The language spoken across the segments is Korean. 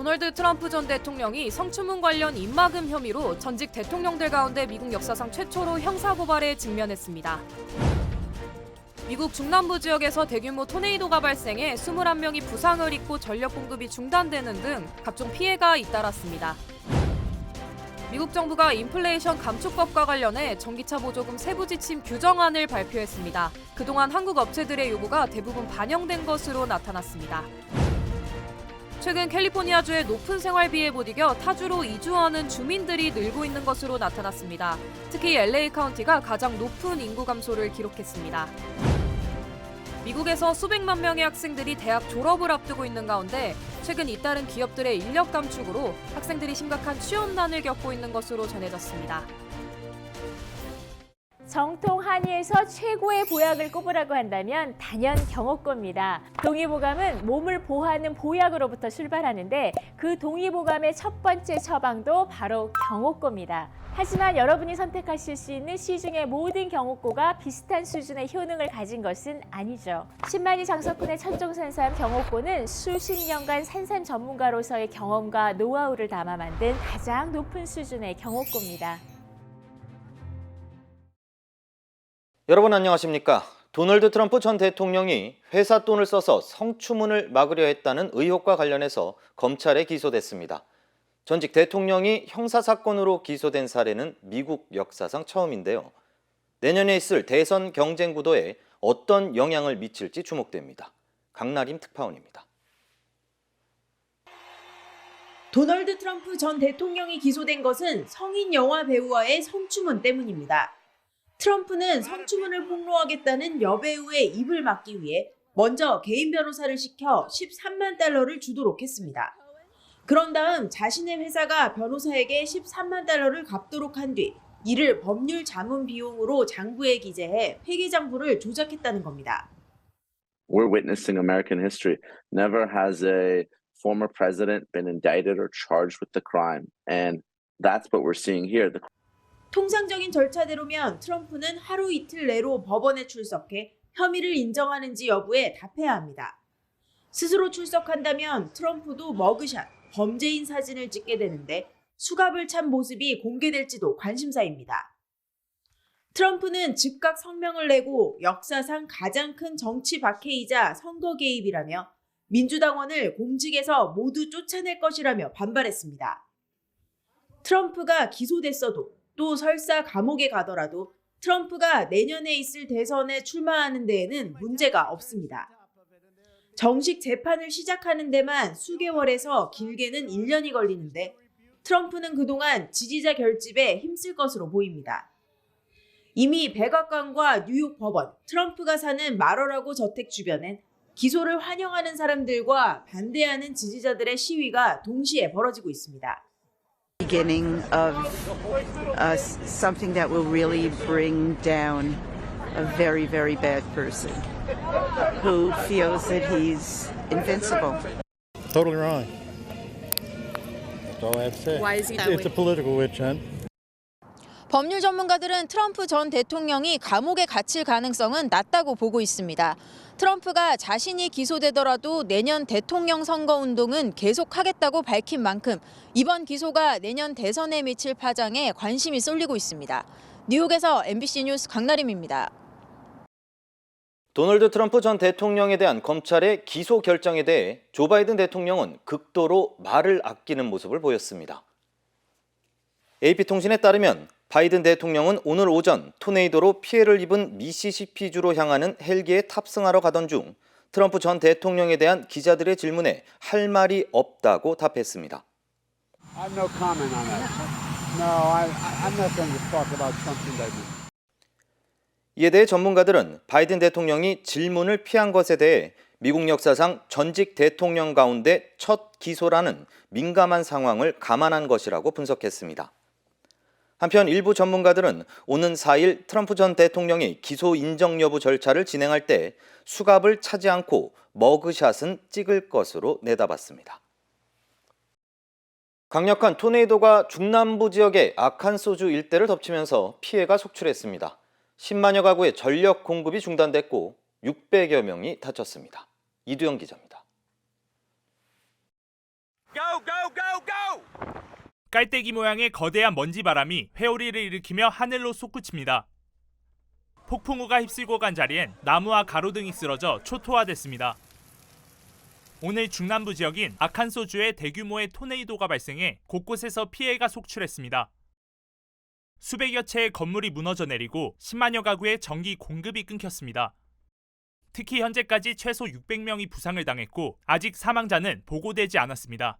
도널드 트럼프 전 대통령이 성추문 관련 입막음 혐의로 전직 대통령들 가운데 미국 역사상 최초로 형사고발에 직면했습니다. 미국 중남부 지역에서 대규모 토네이도가 발생해 21명이 부상을 입고 전력 공급이 중단되는 등 각종 피해가 잇따랐습니다. 미국 정부가 인플레이션 감축법과 관련해 전기차 보조금 세부 지침 규정안을 발표했습니다. 그동안 한국 업체들의 요구가 대부분 반영된 것으로 나타났습니다. 최근 캘리포니아주의 높은 생활비에 못 이겨 타주로 이주하는 주민들이 늘고 있는 것으로 나타났습니다. 특히 LA 카운티가 가장 높은 인구 감소를 기록했습니다. 미국에서 수백만 명의 학생들이 대학 졸업을 앞두고 있는 가운데 최근 잇따른 기업들의 인력 감축으로 학생들이 심각한 취업난을 겪고 있는 것으로 전해졌습니다. 정통 한의에서 최고의 보약을 꼽으라고 한다면 단연 경옥고입니다. 동의보감은 몸을 보호하는 보약으로부터 출발하는데 그 동의보감의 첫 번째 처방도 바로 경옥고입니다. 하지만 여러분이 선택하실 수 있는 시중의 모든 경옥고가 비슷한 수준의 효능을 가진 것은 아니죠. 10만이 장석군의 천종산삼 경옥고는 수십 년간 산삼 전문가로서의 경험과 노하우를 담아 만든 가장 높은 수준의 경옥고입니다. 여러분 안녕하십니까? 도널드 트럼프 전 대통령이 회사 돈을 써서 성추문을 막으려 했다는 의혹과 관련해서 검찰에 기소됐습니다. 전직 대통령이 형사사건으로 기소된 사례는 미국 역사상 처음인데요. 내년에 있을 대선 경쟁 구도에 어떤 영향을 미칠지 주목됩니다. 강나림 특파원입니다. 도널드 트럼프 전 대통령이 기소된 것은 성인 영화 배우와의 성추문 때문입니다. 트럼프는 성추문을 폭로하겠다는 여배우의 입을 막기 위해 먼저 개인 변호사를 시켜 13만 달러를 주도록 했습니다. 그런 다음 자신의 회사가 변호사에게 13만 달러를 갚도록 한 뒤 이를 법률 자문 비용으로 장부에 기재해 회계장부를 조작했다는 겁니다. We're witnessing American history. Never has a former president been indicted or charged with the crime. And that's what we're seeing here. 통상적인 절차대로면 트럼프는 하루 이틀 내로 법원에 출석해 혐의를 인정하는지 여부에 답해야 합니다. 스스로 출석한다면 트럼프도 머그샷, 범죄인 사진을 찍게 되는데 수갑을 찬 모습이 공개될지도 관심사입니다. 트럼프는 즉각 성명을 내고 역사상 가장 큰 정치 박해이자 선거 개입이라며 민주당원을 공직에서 모두 쫓아낼 것이라며 반발했습니다. 트럼프가 기소됐어도 또 설사 감옥에 가더라도 트럼프가 내년에 있을 대선에 출마하는 데에는 문제가 없습니다. 정식 재판을 시작하는 데만 수개월에서 길게는 1년이 걸리는데 트럼프는 그동안 지지자 결집에 힘쓸 것으로 보입니다. 이미 백악관과 뉴욕 법원, 트럼프가 사는 마러라고 저택 주변엔 기소를 환영하는 사람들과 반대하는 지지자들의 시위가 동시에 벌어지고 있습니다. Beginning of something that will really bring down a very, very bad person who feels that he's invincible. Totally wrong. That's all I have to say. Why is he that way? It's a political witch hunt. 법률 전문가들은 트럼프 전 대통령이 감옥에 갇힐 가능성은 낮다고 보고 있습니다. 트럼프가 자신이 기소되더라도 내년 대통령 선거운동은 계속하겠다고 밝힌 만큼 이번 기소가 내년 대선에 미칠 파장에 관심이 쏠리고 있습니다. 뉴욕에서 MBC 뉴스 강나림입니다. 도널드 트럼프 전 대통령에 대한 검찰의 기소 결정에 대해 조 바이든 대통령은 극도로 말을 아끼는 모습을 보였습니다. AP통신에 따르면 바이든 대통령은 오늘 오전 토네이도로 피해를 입은 미시시피주로 향하는 헬기에 탑승하러 가던 중 트럼프 전 대통령에 대한 기자들의 질문에 할 말이 없다고 답했습니다. I have no comment on that. No, I'm not going to talk about Trump's indictment. 이에 대해 전문가들은 바이든 대통령이 질문을 피한 것에 대해 미국 역사상 전직 대통령 가운데 첫 기소라는 민감한 상황을 감안한 것이라고 분석했습니다. 한편 일부 전문가들은 오는 4일 트럼프 전 대통령이 기소 인정 여부 절차를 진행할 때 수갑을 차지 않고 머그샷은 찍을 것으로 내다봤습니다. 강력한 토네이도가 중남부 지역의 아칸소주 일대를 덮치면서 피해가 속출했습니다. 10만여 가구의 전력 공급이 중단됐고 600여 명이 다쳤습니다. 이두영 기자입니다. 깔때기 모양의 거대한 먼지 바람이 회오리를 일으키며 하늘로 솟구칩니다. 폭풍우가 휩쓸고 간 자리엔 나무와 가로등이 쓰러져 초토화됐습니다. 오늘 중남부 지역인 아칸소주에 대규모의 토네이도가 발생해 곳곳에서 피해가 속출했습니다. 수백여 채의 건물이 무너져 내리고 10만여 가구의 전기 공급이 끊겼습니다. 특히 현재까지 최소 600명이 부상을 당했고 아직 사망자는 보고되지 않았습니다.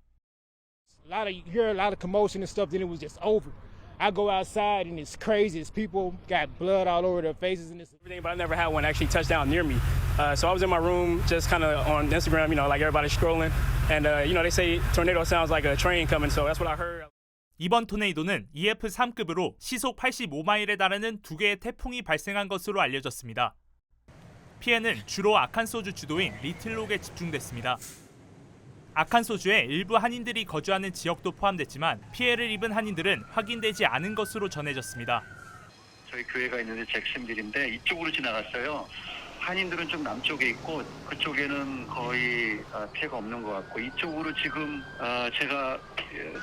You hear a lot of commotion and stuff, then it was just over. I go outside and it's crazy. It's people got blood all over their faces and everything, but I never had one actually touch down near me. So I was in my room just kind of on Instagram, like everybody's scrolling. And, they say tornado sounds like a train coming, so that's what I heard. 이번 토네이도는 EF3급으로 시속 85마일에 달하는 두 개의 태풍이 발생한 것으로 알려졌습니다. 피해는 주로 아칸소주 주도인 리틀록에 집중됐습니다. 아칸소주에 일부 한인들이 거주하는 지역도 포함됐지만 피해를 입은 한인들은 확인되지 않은 것으로 전해졌습니다. 저희 교회가 있는데 잭슨빌인데 이쪽으로 지나갔어요. 한인들은 좀 남쪽에 있고 그쪽에는 거의 피해가 없는 것 같고 이쪽으로 지금 제가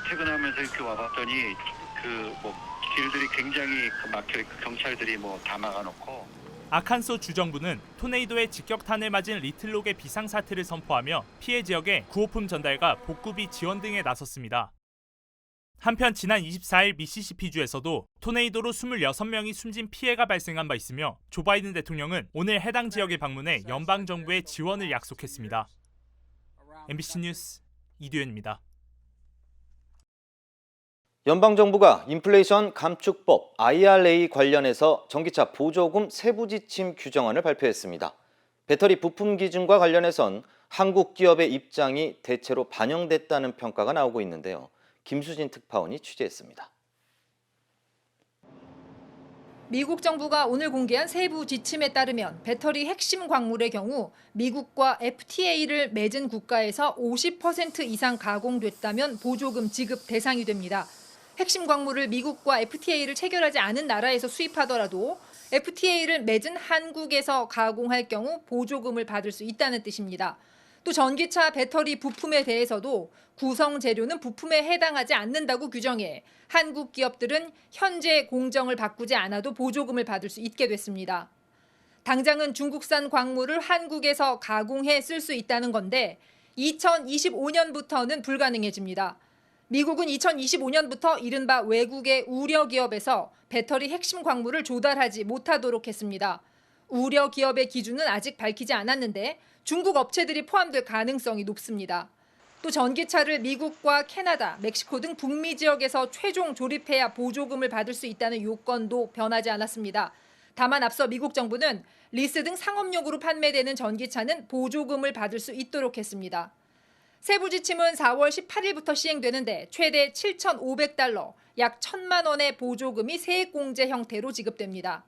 퇴근하면서 이렇게 와봤더니 길들이 굉장히 막혀 있고 경찰들이 다 막아놓고. 아칸소 주정부는 토네이도의 직격탄을 맞은 리틀록의 비상사태를 선포하며 피해 지역에 구호품 전달과 복구비 지원 등에 나섰습니다. 한편 지난 24일 미시시피주에서도 토네이도로 26명이 숨진 피해가 발생한 바 있으며 조 바이든 대통령은 오늘 해당 지역에 방문해 연방정부의 지원을 약속했습니다. MBC 뉴스 이두현입니다. 연방정부가 인플레이션 감축법 IRA 관련해서 전기차 보조금 세부 지침 규정안을 발표했습니다. 배터리 부품 기준과 관련해선 한국 기업의 입장이 대체로 반영됐다는 평가가 나오고 있는데요. 김수진 특파원이 취재했습니다. 미국 정부가 오늘 공개한 세부 지침에 따르면 배터리 핵심 광물의 경우 미국과 FTA를 맺은 국가에서 50% 이상 가공됐다면 보조금 지급 대상이 됩니다. 핵심 광물을 미국과 FTA를 체결하지 않은 나라에서 수입하더라도 FTA를 맺은 한국에서 가공할 경우 보조금을 받을 수 있다는 뜻입니다. 또 전기차 배터리 부품에 대해서도 구성 재료는 부품에 해당하지 않는다고 규정해 한국 기업들은 현재 공정을 바꾸지 않아도 보조금을 받을 수 있게 됐습니다. 당장은 중국산 광물을 한국에서 가공해 쓸 수 있다는 건데 2025년부터는 불가능해집니다. 미국은 2025년부터 이른바 외국의 우려 기업에서 배터리 핵심 광물을 조달하지 못하도록 했습니다. 우려 기업의 기준은 아직 밝히지 않았는데 중국 업체들이 포함될 가능성이 높습니다. 또 전기차를 미국과 캐나다, 멕시코 등 북미 지역에서 최종 조립해야 보조금을 받을 수 있다는 요건도 변하지 않았습니다. 다만 앞서 미국 정부는 리스 등 상업용으로 판매되는 전기차는 보조금을 받을 수 있도록 했습니다. 세부 지침은 4월 18일부터 시행되는데 최대 7,500달러, 약 1,000만 원의 보조금이 세액공제 형태로 지급됩니다.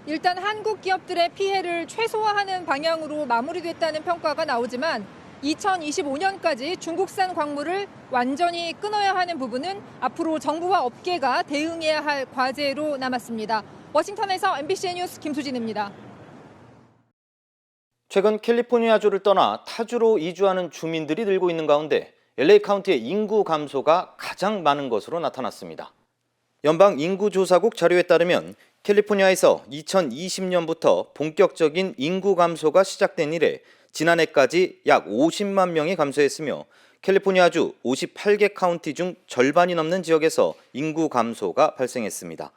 일단 한국 기업들의 피해를 최소화하는 방향으로 마무리됐다는 평가가 나오지만 2025년까지 중국산 광물을 완전히 끊어야 하는 부분은 앞으로 정부와 업계가 대응해야 할 과제로 남았습니다. 워싱턴에서 MBC 뉴스 김수진입니다. 최근 캘리포니아주를 떠나 타주로 이주하는 주민들이 늘고 있는 가운데 LA 카운티의 인구 감소가 가장 많은 것으로 나타났습니다. 연방 인구조사국 자료에 따르면 캘리포니아에서 2020년부터 본격적인 인구 감소가 시작된 이래 지난해까지 약 50만 명이 감소했으며 캘리포니아주 58개 카운티 중 절반이 넘는 지역에서 인구 감소가 발생했습니다.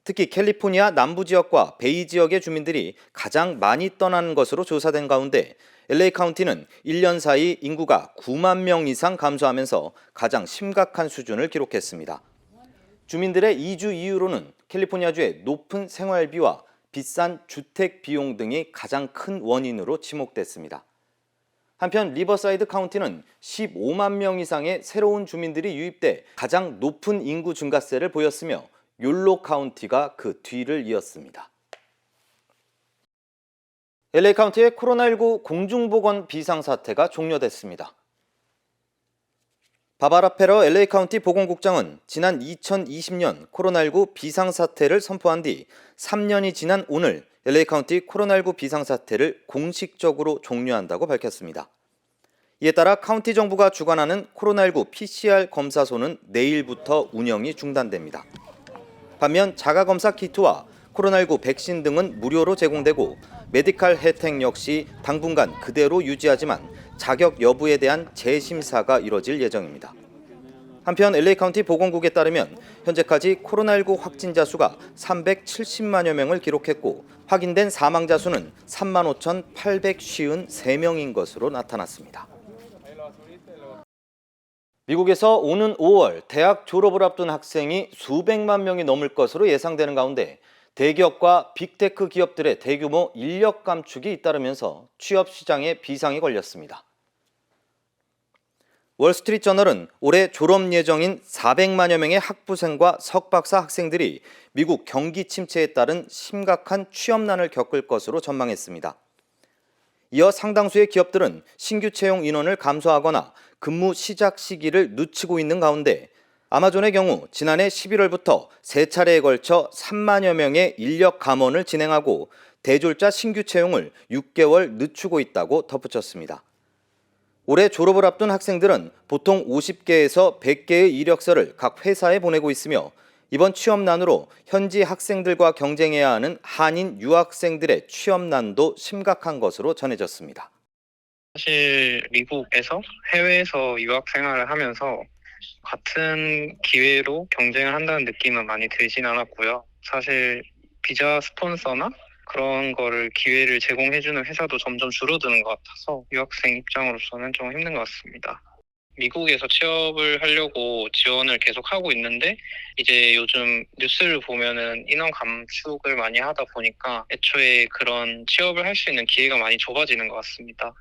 특히 캘리포니아 남부 지역과 베이 지역의 주민들이 가장 많이 떠나는 것으로 조사된 가운데 LA 카운티는 1년 사이 인구가 9만 명 이상 감소하면서 가장 심각한 수준을 기록했습니다. 주민들의 이주 이유로는 캘리포니아주의 높은 생활비와 비싼 주택 비용 등이 가장 큰 원인으로 지목됐습니다. 한편 리버사이드 카운티는 15만 명 이상의 새로운 주민들이 유입돼 가장 높은 인구 증가세를 보였으며 욜로 카운티가 그 뒤를 이었습니다. LA 카운티의 코로나19 공중보건 비상사태가 종료됐습니다. 바바라 페러 LA 카운티 보건국장은 지난 2020년 코로나19 비상사태를 선포한 뒤 3년이 지난 오늘 LA 카운티 코로나19 비상사태를 공식적으로 종료한다고 밝혔습니다. 이에 따라 카운티 정부가 주관하는 코로나19 PCR 검사소는 내일부터 운영이 중단됩니다. 반면 자가검사 키트와 코로나19 백신 등은 무료로 제공되고 메디칼 혜택 역시 당분간 그대로 유지하지만 자격 여부에 대한 재심사가 이뤄질 예정입니다. 한편 LA 카운티 보건국에 따르면 현재까지 코로나19 확진자 수가 370만여 명을 기록했고 확인된 사망자 수는 35,853명인 것으로 나타났습니다. 미국에서 오는 5월 대학 졸업을 앞둔 학생이 수백만 명이 넘을 것으로 예상되는 가운데 대기업과 빅테크 기업들의 대규모 인력 감축이 잇따르면서 취업 시장에 비상이 걸렸습니다. 월스트리트저널은 올해 졸업 예정인 400만여 명의 학부생과 석박사 학생들이 미국 경기 침체에 따른 심각한 취업난을 겪을 것으로 전망했습니다. 이어 상당수의 기업들은 신규 채용 인원을 감소하거나 근무 시작 시기를 늦추고 있는 가운데 아마존의 경우 지난해 11월부터 세 차례에 걸쳐 3만여 명의 인력 감원을 진행하고 대졸자 신규 채용을 6개월 늦추고 있다고 덧붙였습니다. 올해 졸업을 앞둔 학생들은 보통 50개에서 100개의 이력서를 각 회사에 보내고 있으며 이번 취업난으로 현지 학생들과 경쟁해야 하는 한인 유학생들의 취업난도 심각한 것으로 전해졌습니다. 사실 미국에서 해외에서 유학 생활을 하면서 같은 기회로 경쟁을 한다는 느낌은 많이 들진 않았고요. 사실 비자 스폰서나 그런 거를 기회를 제공해주는 회사도 점점 줄어드는 것 같아서 유학생 입장으로서는 좀 힘든 것 같습니다. 미국에서 취업을 하려고 지원을 계속 하고 있는데 이제 요즘 뉴스를 보면은 인원 감축을 많이 하다 보니까 애초에 그런 취업을 할 수 있는 기회가 많이 좁아지는 것 같습니다.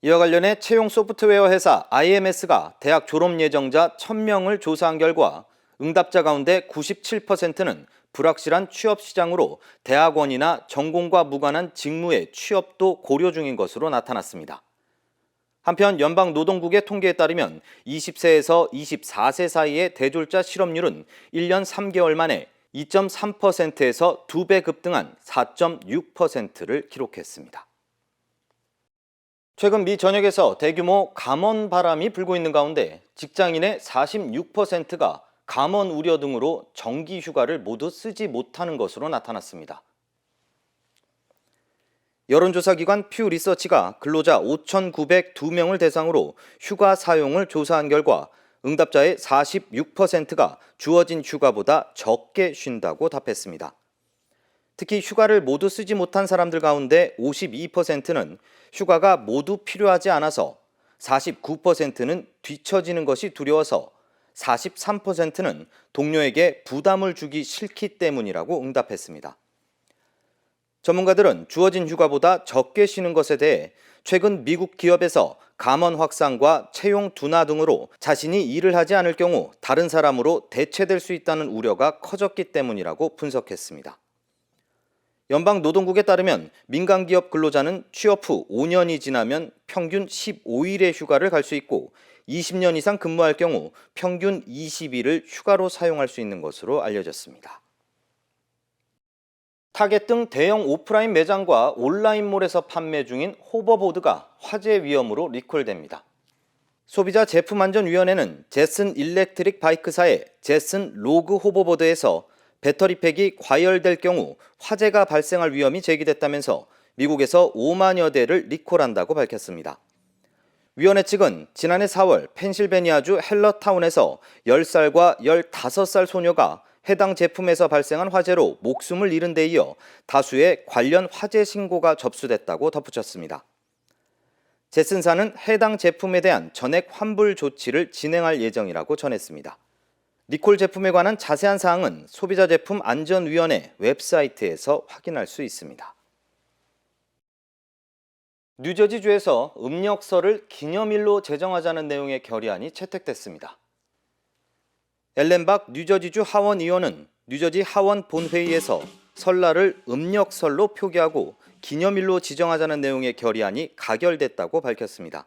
이와 관련해 채용 소프트웨어 회사 IMS가 대학 졸업 예정자 1000명을 조사한 결과 응답자 가운데 97%는 불확실한 취업 시장으로 대학원이나 전공과 무관한 직무의 취업도 고려 중인 것으로 나타났습니다. 한편 연방노동국의 통계에 따르면 20세에서 24세 사이의 대졸자 실업률은 1년 3개월 만에 2.3%에서 2배 급등한 4.6%를 기록했습니다. 최근 미 전역에서 대규모 감원 바람이 불고 있는 가운데 직장인의 46%가 감원 우려 등으로 정기 휴가를 모두 쓰지 못하는 것으로 나타났습니다. 여론조사기관 퓨 리서치가 근로자 5,902명을 대상으로 휴가 사용을 조사한 결과 응답자의 46%가 주어진 휴가보다 적게 쉰다고 답했습니다. 특히 휴가를 모두 쓰지 못한 사람들 가운데 52%는 휴가가 모두 필요하지 않아서, 49%는 뒤처지는 것이 두려워서, 43%는 동료에게 부담을 주기 싫기 때문이라고 응답했습니다. 전문가들은 주어진 휴가보다 적게 쉬는 것에 대해 최근 미국 기업에서 감원 확산과 채용 둔화 등으로 자신이 일을 하지 않을 경우 다른 사람으로 대체될 수 있다는 우려가 커졌기 때문이라고 분석했습니다. 연방노동국에 따르면 민간기업 근로자는 취업 후 5년이 지나면 평균 15일의 휴가를 갈 수 있고 20년 이상 근무할 경우 평균 20일을 휴가로 사용할 수 있는 것으로 알려졌습니다. 타겟 등 대형 오프라인 매장과 온라인몰에서 판매 중인 호버보드가 화재 위험으로 리콜됩니다. 소비자제품안전위원회는 제슨 일렉트릭 바이크사의 제슨 로그 호버보드에서 배터리팩이 과열될 경우 화재가 발생할 위험이 제기됐다면서 미국에서 5만여 대를 리콜한다고 밝혔습니다. 위원회 측은 지난해 4월 펜실베니아주 헬러타운에서 10살과 15살 소녀가 해당 제품에서 발생한 화재로 목숨을 잃은 데 이어 다수의 관련 화재 신고가 접수됐다고 덧붙였습니다. 제슨사는 해당 제품에 대한 전액 환불 조치를 진행할 예정이라고 전했습니다. 리콜 제품에 관한 자세한 사항은 소비자제품안전위원회 웹사이트에서 확인할 수 있습니다. 뉴저지주에서 음력설을 기념일로 제정하자는 내용의 결의안이 채택됐습니다. 엘렌박 뉴저지주 하원 의원은 뉴저지 하원 본회의에서 설날을 음력설로 표기하고 기념일로 지정하자는 내용의 결의안이 가결됐다고 밝혔습니다.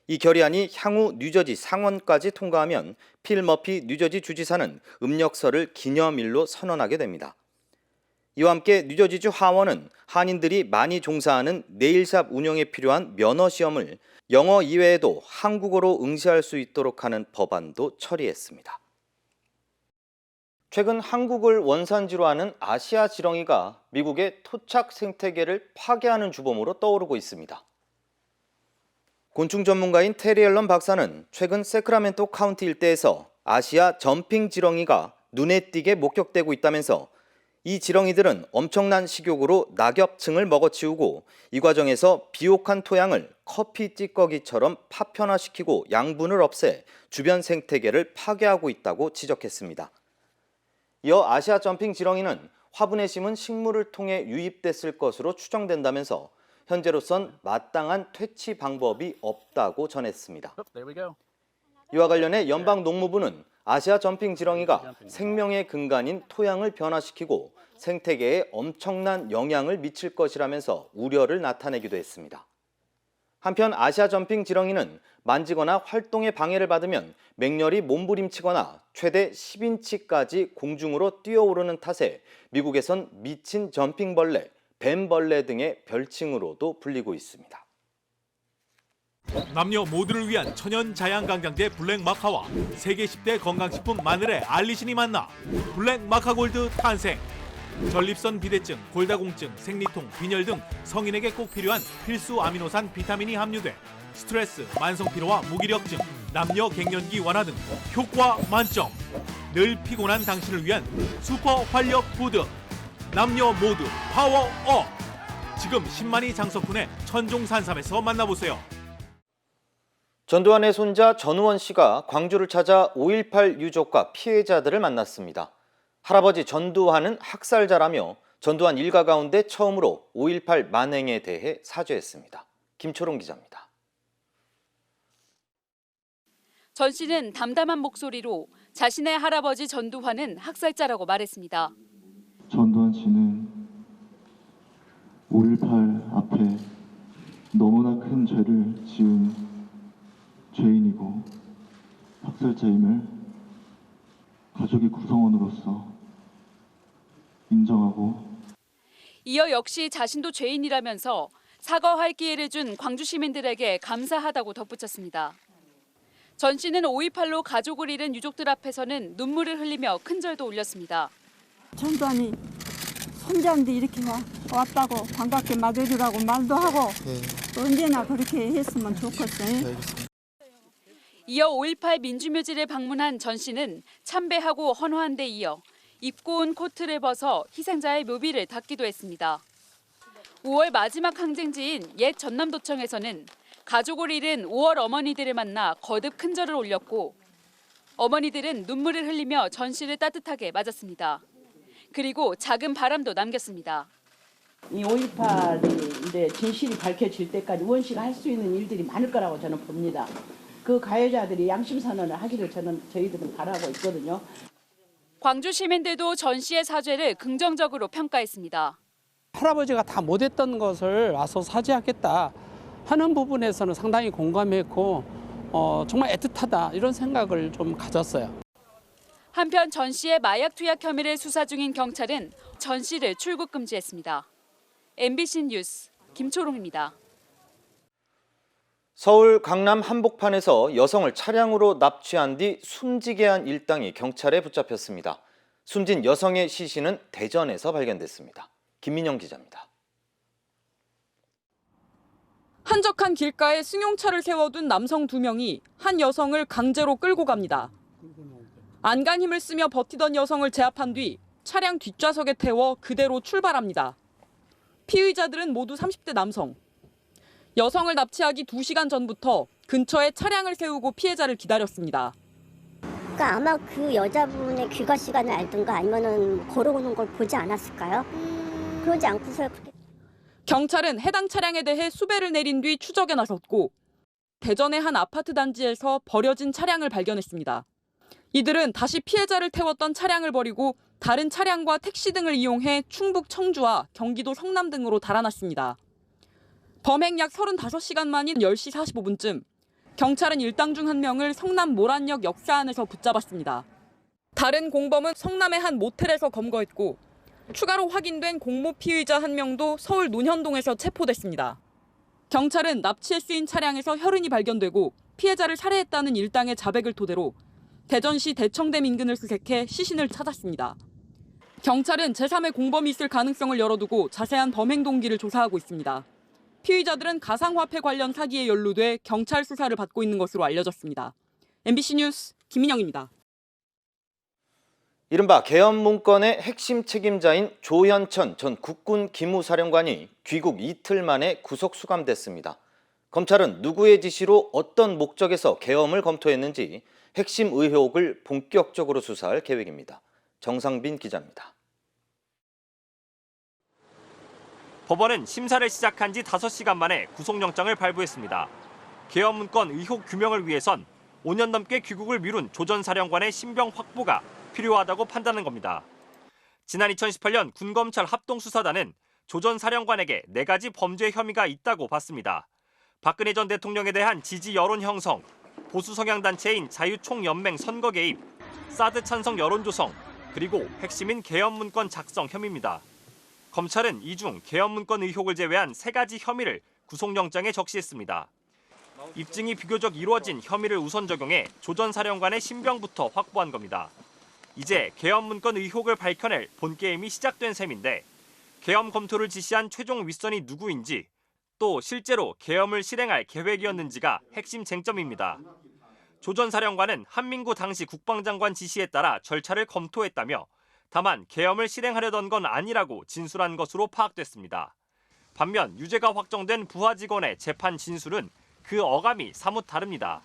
이 결의안이 향후 뉴저지 상원까지 통과하면 필 머피 뉴저지 주지사는 음력설을 기념일로 선언하게 됩니다. 이와 함께 뉴저지주 하원은 한인들이 많이 종사하는 네일샵 운영에 필요한 면허 시험을 영어 이외에도 한국어로 응시할 수 있도록 하는 법안도 처리했습니다. 최근 한국을 원산지로 하는 아시아 지렁이가 미국의 토착 생태계를 파괴하는 주범으로 떠오르고 있습니다. 곤충 전문가인 테리 앨런 박사는 최근 세크라멘토 카운티 일대에서 아시아 점핑 지렁이가 눈에 띄게 목격되고 있다면서 이 지렁이들은 엄청난 식욕으로 낙엽층을 먹어치우고 이 과정에서 비옥한 토양을 커피 찌꺼기처럼 파편화시키고 양분을 없애 주변 생태계를 파괴하고 있다고 지적했습니다. 이어 아시아 점핑 지렁이는 화분에 심은 식물을 통해 유입됐을 것으로 추정된다면서 현재로선 마땅한 퇴치 방법이 없다고 전했습니다. 이와 관련해 연방농무부는 아시아 점핑 지렁이가 생명의 근간인 토양을 변화시키고 생태계에 엄청난 영향을 미칠 것이라면서 우려를 나타내기도 했습니다. 한편 아시아 점핑 지렁이는 만지거나 활동에 방해를 받으면 맹렬히 몸부림치거나 최대 10인치까지 공중으로 뛰어오르는 탓에 미국에선 미친 점핑벌레, 뱀벌레 등의 별칭으로도 불리고 있습니다. 남녀 모두를 위한 천연 자양강장제 블랙마카와 세계 10대 건강식품 마늘의 알리신이 만나 블랙마카골드 탄생. 전립선 비대증, 골다공증, 생리통, 빈혈 등 성인에게 꼭 필요한 필수 아미노산 비타민이 함유돼 스트레스, 만성피로와 무기력증, 남녀 갱년기 완화 등 효과 만점. 늘 피곤한 당신을 위한 슈퍼 활력 푸드. 남녀 모두 파워업. 지금 10만이 장석훈의 천종산삼에서 만나보세요. 전두환의 손자 전우원 씨가 광주를 찾아 5.18 유족과 피해자들을 만났습니다. 할아버지 전두환은 학살자라며 전두환 일가 가운데 처음으로 5.18 만행에 대해 사죄했습니다. 김초롱 기자입니다. 전 씨는 담담한 목소리로 자신의 할아버지 전두환은 학살자라고 말했습니다. 전두환 씨는 5.18 앞에 너무나 큰 죄를 지은 죄인이고 학살자임을 가족의 구성원으로서 인정하고 이어 역시 자신도 죄인이라면서 사과할 기회를 준 광주 시민들에게 감사하다고 덧붙였습니다. 전 씨는 5.18로 가족을 잃은 유족들 앞에서는 눈물을 흘리며 큰절도 올렸습니다. 전두환이 손자인데 이렇게 왔다고 반갑게 맞아주라고 말도 하고 언제나 그렇게 했으면 좋겠어요. 이어 5.18 민주묘지를 방문한 전 씨는 참배하고 헌화한 데 이어 입고 온 코트를 벗어 희생자의 묘비를 닦기도 했습니다. 5월 마지막 항쟁지인 옛 전남도청에서는 가족을 잃은 5월 어머니들을 만나 거듭 큰절을 올렸고 어머니들은 눈물을 흘리며 전 씨를 따뜻하게 맞았습니다. 그리고 작은 바람도 남겼습니다. 이 5.18이 이제 진실이 밝혀질 때까지 우원 씨가 할 수 있는 일들이 많을 거라고 저는 봅니다. 그 가해자들이 양심 선언을 하기를 저희들은 바라고 있거든요. 광주 시민들도 전 씨의 사죄를 긍정적으로 평가했습니다. 할아버지가 다 못했던 것을 와서 사죄하겠다 하는 부분에서는 상당히 공감했고 정말 애틋하다 이런 생각을 좀 가졌어요. 한편 전 씨의 마약 투약 혐의를 수사 중인 경찰은 전 씨를 출국 금지했습니다. MBC 뉴스 김초롱입니다. 서울 강남 한복판에서 여성을 차량으로 납치한 뒤 숨지게 한 일당이 경찰에 붙잡혔습니다. 숨진 여성의 시신은 대전에서 발견됐습니다. 김민영 기자입니다. 한적한 길가에 승용차를 세워둔 남성 2명이 한 여성을 강제로 끌고 갑니다. 안간 힘을 쓰며 버티던 여성을 제압한 뒤 차량 뒷좌석에 태워 그대로 출발합니다. 피의자들은 모두 30대 남성. 여성을 납치하기 2시간 전부터 근처에 차량을 세우고 피해자를 기다렸습니다. 그러니까 아마 그 여자분의 귀가 시간을 알든가 아니면은 걸어오는 걸 보지 않았을까요? 그러지 않고서 경찰은 해당 차량에 대해 수배를 내린 뒤 추적에 나섰고 대전의 한 아파트 단지에서 버려진 차량을 발견했습니다. 이들은 다시 피해자를 태웠던 차량을 버리고 다른 차량과 택시 등을 이용해 충북 청주와 경기도 성남 등으로 달아났습니다. 범행 약 35시간 만인 10시 45분쯤 경찰은 일당 중 한 명을 성남 모란역 역사 안에서 붙잡았습니다. 다른 공범은 성남의 한 모텔에서 검거했고 추가로 확인된 공모 피의자 한 명도 서울 논현동에서 체포됐습니다. 경찰은 납치에 쓰인 차량에서 혈흔이 발견되고 피해자를 살해했다는 일당의 자백을 토대로 대전시 대청댐 인근을 수색해 시신을 찾았습니다. 경찰은 제3의 공범이 있을 가능성을 열어두고 자세한 범행 동기를 조사하고 있습니다. 피의자들은 가상화폐 관련 사기에 연루돼 경찰 수사를 받고 있는 것으로 알려졌습니다. MBC 뉴스 김민영입니다. 이른바 계엄 문건의 핵심 책임자인 조현천 전 국군 기무사령관이 귀국 이틀 만에 구속 수감됐습니다. 검찰은 누구의 지시로 어떤 목적에서 계엄을 검토했는지 핵심 의혹을 본격적으로 수사할 계획입니다. 정상빈 기자입니다. 법원은 심사를 시작한 지 5시간 만에 구속영장을 발부했습니다. 계엄 문건 의혹 규명을 위해선 5년 넘게 귀국을 미룬 조 전 사령관의 신병 확보가 필요하다고 판단한 겁니다. 지난 2018년 군검찰 합동수사단은 조 전 사령관에게 4가지 범죄 혐의가 있다고 봤습니다. 박근혜 전 대통령에 대한 지지 여론 형성, 보수 성향 단체인 자유총연맹 선거 개입, 사드 찬성 여론 조성, 그리고 핵심인 계엄 문건 작성 혐의입니다. 검찰은 이 중 계엄 문건 의혹을 제외한 3가지 혐의를 구속영장에 적시했습니다. 입증이 비교적 이루어진 혐의를 우선 적용해 조 전 사령관의 신병부터 확보한 겁니다. 이제 계엄 문건 의혹을 밝혀낼 본게임이 시작된 셈인데 계엄 검토를 지시한 최종 윗선이 누구인지 또 실제로 계엄을 실행할 계획이었는지가 핵심 쟁점입니다. 조 전 사령관은 한민구 당시 국방장관 지시에 따라 절차를 검토했다며 다만 계엄을 실행하려던 건 아니라고 진술한 것으로 파악됐습니다. 반면 유죄가 확정된 부하 직원의 재판 진술은 그 어감이 사뭇 다릅니다.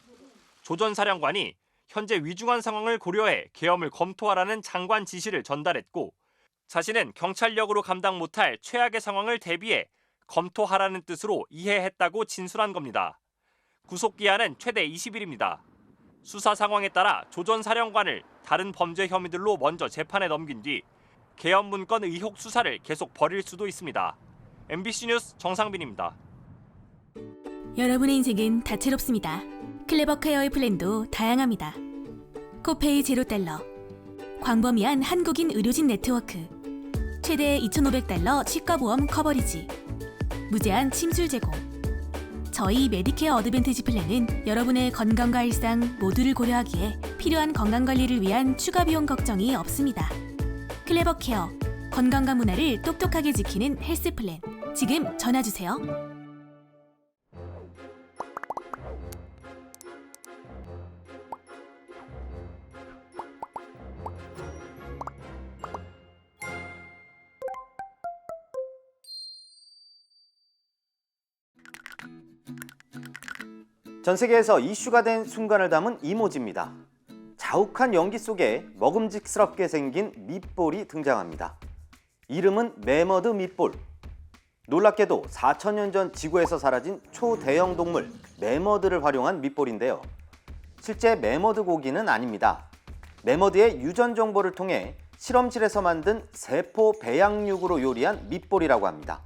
조 전 사령관이 현재 위중한 상황을 고려해 계엄을 검토하라는 장관 지시를 전달했고 자신은 경찰력으로 감당 못할 최악의 상황을 대비해 검토하라는 뜻으로 이해했다고 진술한 겁니다. 구속기한은 최대 20일입니다. 수사 상황에 따라 조 전 사령관을 다른 범죄 혐의들로 먼저 재판에 넘긴 뒤 계엄 문건 의혹 수사를 계속 벌일 수도 있습니다. MBC 뉴스 정상빈입니다. 여러분의 인생은 다채롭습니다. 클레버 케어의 플랜도 다양합니다. 코페이 $0, 광범위한 한국인 의료진 네트워크, 최대 $2,500 치과보험 커버리지, 무제한 침술 제공. 저희 메디케어 어드밴티지 플랜은 여러분의 건강과 일상 모두를 고려하기에 필요한 건강관리를 위한 추가 비용 걱정이 없습니다. 클레버 케어, 건강과 문화를 똑똑하게 지키는 헬스 플랜. 지금 전화주세요. 전 세계에서 이슈가 된 순간을 담은 이모지입니다. 자욱한 연기 속에 먹음직스럽게 생긴 밑볼이 등장합니다. 이름은 매머드 밑볼. 놀랍게도 4,000년 전 지구에서 사라진 초대형 동물 매머드를 활용한 밑볼인데요. 실제 매머드 고기는 아닙니다. 매머드의 유전 정보를 통해 실험실에서 만든 세포 배양육으로 요리한 밑볼이라고 합니다.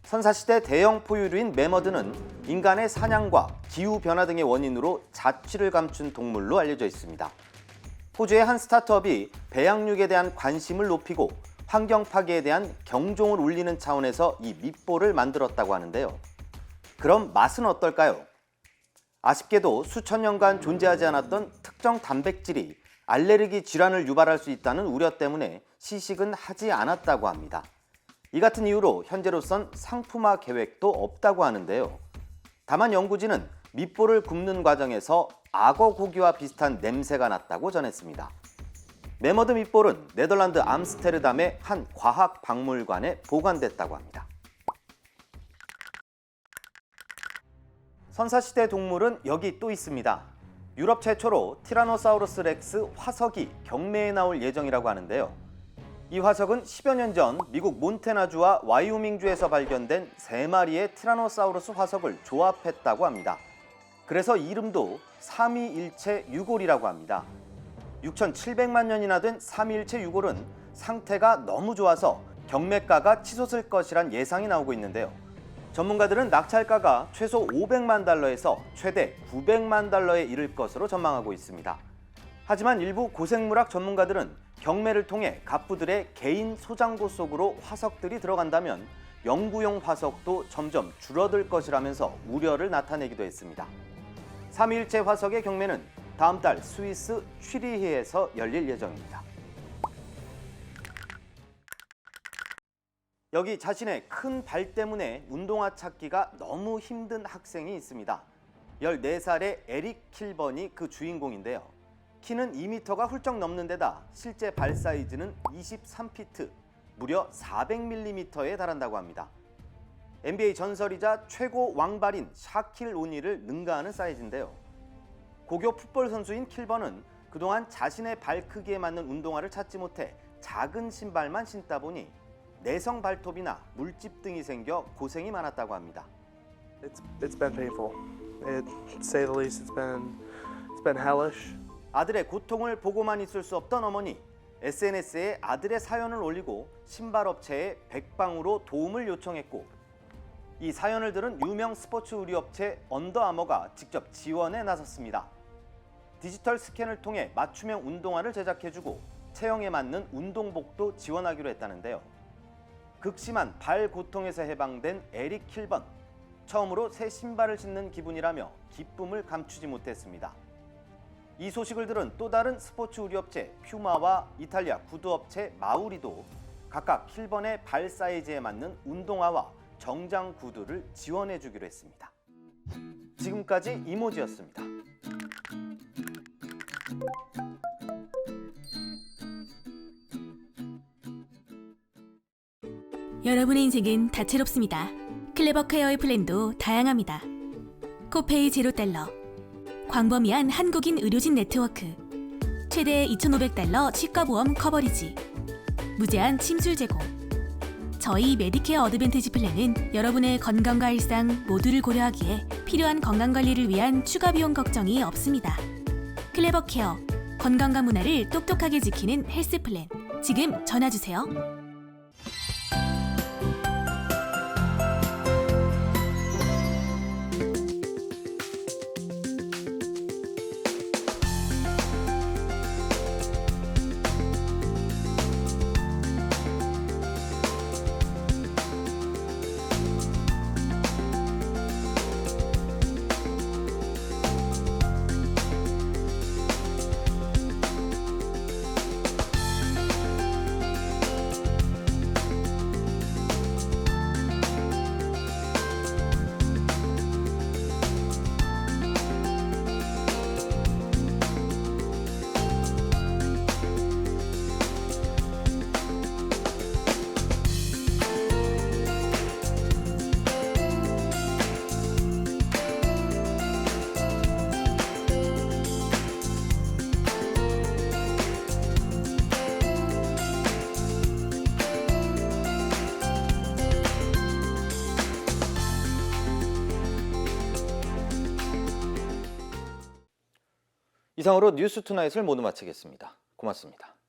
선사시대 대형 포유류인 매머드는 인간의 사냥과 기후변화 등의 원인으로 자취를 감춘 동물로 알려져 있습니다. 호주의 한 스타트업이 배양육에 대한 관심을 높이고 환경 파괴에 대한 경종을 울리는 차원에서 이 밑볼을 만들었다고 하는데요. 그럼 맛은 어떨까요? 아쉽게도 수천 년간 존재하지 않았던 특정 단백질이 알레르기 질환을 유발할 수 있다는 우려 때문에 시식은 하지 않았다고 합니다. 이 같은 이유로 현재로선 상품화 계획도 없다고 하는데요. 다만 연구진은 밑볼을 굽는 과정에서 악어 고기와 비슷한 냄새가 났다고 전했습니다. 매머드 밑볼은 네덜란드 암스테르담의 한 과학 박물관에 보관됐다고 합니다. 선사시대 동물은 여기 또 있습니다. 유럽 최초로 티라노사우루스 렉스 화석이 경매에 나올 예정이라고 하는데요. 이 화석은 10여 년 전 미국 몬태나주와 와이오밍주에서 발견된 3마리의 티라노사우루스 화석을 조합했다고 합니다. 그래서 이름도 삼위일체 유골이라고 합니다. 6,700만 년이나 된 삼위일체 유골은 상태가 너무 좋아서 경매가가 치솟을 것이란 예상이 나오고 있는데요. 전문가들은 낙찰가가 최소 $500만 달러에서 최대 $900만 달러에 이를 것으로 전망하고 있습니다. 하지만 일부 고생물학 전문가들은 경매를 통해 갑부들의 개인 소장고 속으로 화석들이 들어간다면 연구용 화석도 점점 줄어들 것이라면서 우려를 나타내기도 했습니다. 3일째 화석의 경매는 다음 달 스위스 취리히에서 열릴 예정입니다. 여기 자신의 큰 발 때문에 운동화 찾기가 너무 힘든 학생이 있습니다. 14살의 에릭 킬번이 그 주인공인데요. 키는 2m가 훌쩍 넘는 데다 실제 발 사이즈는 23피트, 무려 400mm에 달한다고 합니다. NBA 전설이자 최고 왕발인 샤킬 오닐을 능가하는 사이즈인데요. 고교 풋볼 선수인 킬번은 그동안 자신의 발 크기에 맞는 운동화를 찾지 못해 작은 신발만 신다 보니 내성 발톱이나 물집 등이 생겨 고생이 많았다고 합니다. It's been painful. To say the least, it's been hellish. 아들의 고통을 보고만 있을 수 없던 어머니, SNS에 아들의 사연을 올리고 신발 업체에 백방으로 도움을 요청했고, 이 사연을 들은 유명 스포츠 의류업체 언더아머가 직접 지원에 나섰습니다. 디지털 스캔을 통해 맞춤형 운동화를 제작해주고 체형에 맞는 운동복도 지원하기로 했다는데요. 극심한 발 고통에서 해방된 에릭 킬번, 처음으로 새 신발을 신는 기분이라며 기쁨을 감추지 못했습니다. 이 소식을 들은 또 다른 스포츠 의류업체 퓨마와 이탈리아 구두업체 마우리도 각각 킬번의 발 사이즈에 맞는 운동화와 정장 구두를 지원해주기로 했습니다. 지금까지 이모지였습니다. 여러분의 인생은 다채롭습니다. 클레버 케어의 플랜도 다양합니다. 코페이 $0, 광범위한 한국인 의료진 네트워크, 최대 $2,500 치과보험 커버리지, 무제한 침술 제공. 저희 메디케어 어드밴티지 플랜은 여러분의 건강과 일상 모두를 고려하기에 필요한 건강관리를 위한 추가 비용 걱정이 없습니다. 클레버 케어, 건강과 문화를 똑똑하게 지키는 헬스 플랜. 지금 전화주세요. 이상으로 뉴스투나잇을 모두 마치겠습니다. 고맙습니다.